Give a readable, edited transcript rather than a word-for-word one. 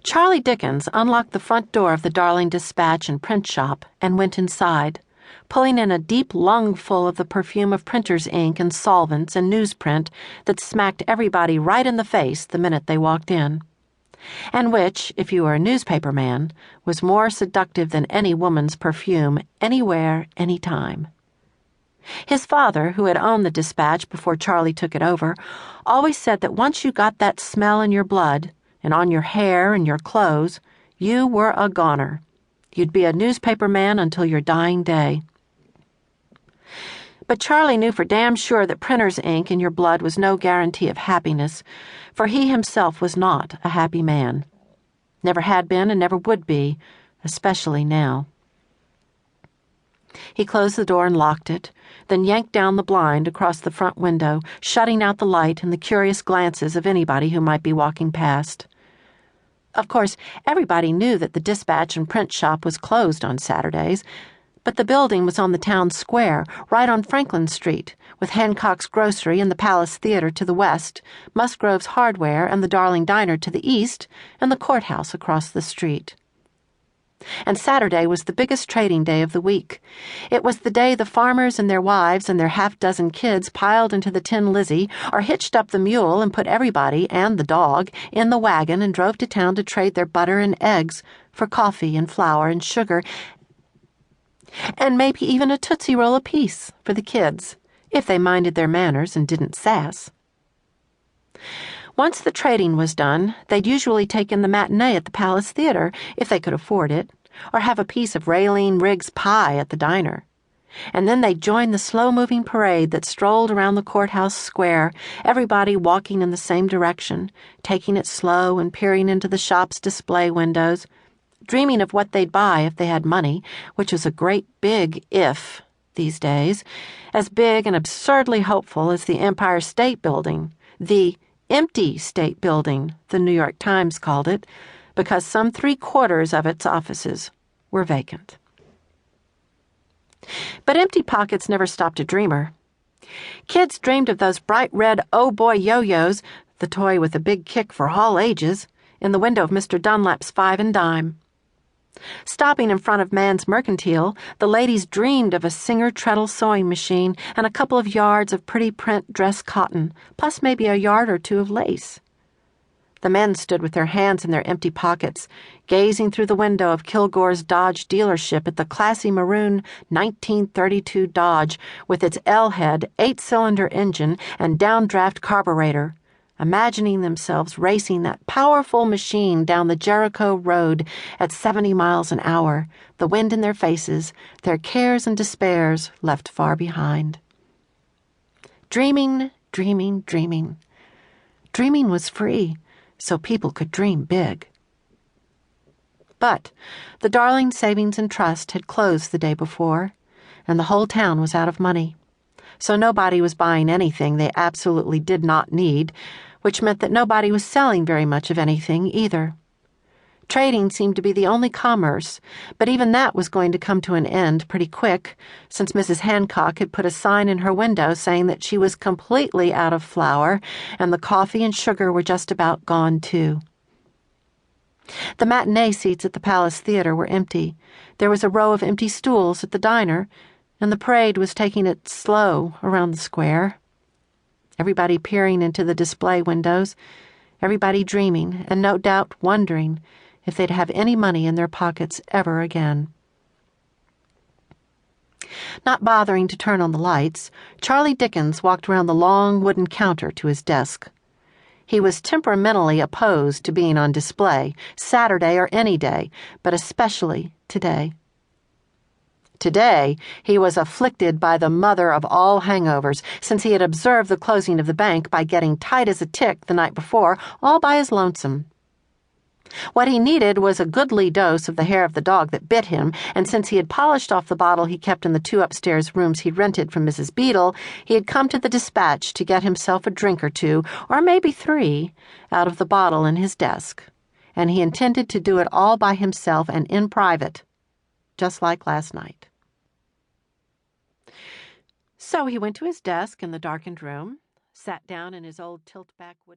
Charlie Dickens unlocked the front door of the Darling Dispatch and Print Shop and went inside, pulling in a deep lungful of the perfume of printer's ink and solvents and newsprint that smacked everybody right in the face the minute they walked in, and which, if you were a newspaperman, was more seductive than any woman's perfume anywhere, anytime. His father, who had owned the Dispatch before Charlie took it over, always said that once you got that smell in your blood, and on your hair and your clothes, you were a goner. You'd be a newspaperman until your dying day. But Charlie knew for damn sure that printer's ink in your blood was no guarantee of happiness, for he himself was not a happy man. Never had been and never would be, especially now. He closed the door and locked it, then yanked down the blind across the front window, shutting out the light and the curious glances of anybody who might be walking past. Of course, everybody knew that the Dispatch and Print Shop was closed on Saturdays, but the building was on the town square, right on Franklin Street, with Hancock's Grocery and the Palace Theater to the west, Musgrove's Hardware and the Darling Diner to the east, and the courthouse across the street. And Saturday was the biggest trading day of the week. It was the day the farmers and their wives and their half-dozen kids piled into the Tin Lizzie or hitched up the mule and put everybody, and the dog, in the wagon and drove to town to trade their butter and eggs for coffee and flour and sugar, and maybe even a Tootsie Roll apiece for the kids, if they minded their manners and didn't sass. Once the trading was done, they'd usually take in the matinee at the Palace Theater, if they could afford it, or have a piece of Raylene Riggs pie at the diner. And then they'd join the slow-moving parade that strolled around the courthouse square, everybody walking in the same direction, taking it slow and peering into the shop's display windows, dreaming of what they'd buy if they had money, which was a great big if these days, as big and absurdly hopeful as the Empire State Building, the empty state building, the New York Times called it, because some 3/4 of its offices were vacant. But empty pockets never stopped a dreamer. Kids dreamed of those bright red oh boy yo-yos, the toy with a big kick for all ages, in the window of Mr. Dunlap's Five and Dime. Stopping in front of Mann's Mercantile, the ladies dreamed of a Singer-Treadle sewing machine and a couple of yards of pretty print dress cotton, plus maybe a yard or two of lace. The men stood with their hands in their empty pockets, gazing through the window of Kilgore's Dodge dealership at the classy maroon 1932 Dodge with its L-head 8-cylinder engine and downdraft carburetor, imagining themselves racing that powerful machine down the Jericho Road at 70 miles an hour, the wind in their faces, their cares and despairs left far behind. Dreaming, dreaming, dreaming. Dreaming was free, so people could dream big. But the Darling Savings and Trust had closed the day before, and the whole town was out of money, so nobody was buying anything they absolutely did not need, which meant that nobody was selling very much of anything either. Trading seemed to be the only commerce, but even that was going to come to an end pretty quick, since Mrs. Hancock had put a sign in her window saying that she was completely out of flour, and the coffee and sugar were just about gone too. The matinee seats at the Palace Theater were empty. There was a row of empty stools at the diner, and the parade was taking it slow around the square. Everybody peering into the display windows, everybody dreaming, and no doubt wondering if they'd have any money in their pockets ever again. Not bothering to turn on the lights, Charlie Dickens walked around the long wooden counter to his desk. He was temperamentally opposed to being on display, Saturday or any day, but especially today. Today, he was afflicted by the mother of all hangovers, since he had observed the closing of the bank by getting tight as a tick the night before, all by his lonesome. What he needed was a goodly dose of the hair of the dog that bit him, and since he had polished off the bottle he kept in the 2 upstairs rooms he'd rented from Mrs. Beadle, he had come to the Dispatch to get himself a drink or 2, or maybe 3, out of the bottle in his desk, and he intended to do it all by himself and in private, just like last night. So he went to his desk in the darkened room, sat down in his old tilt-back wooden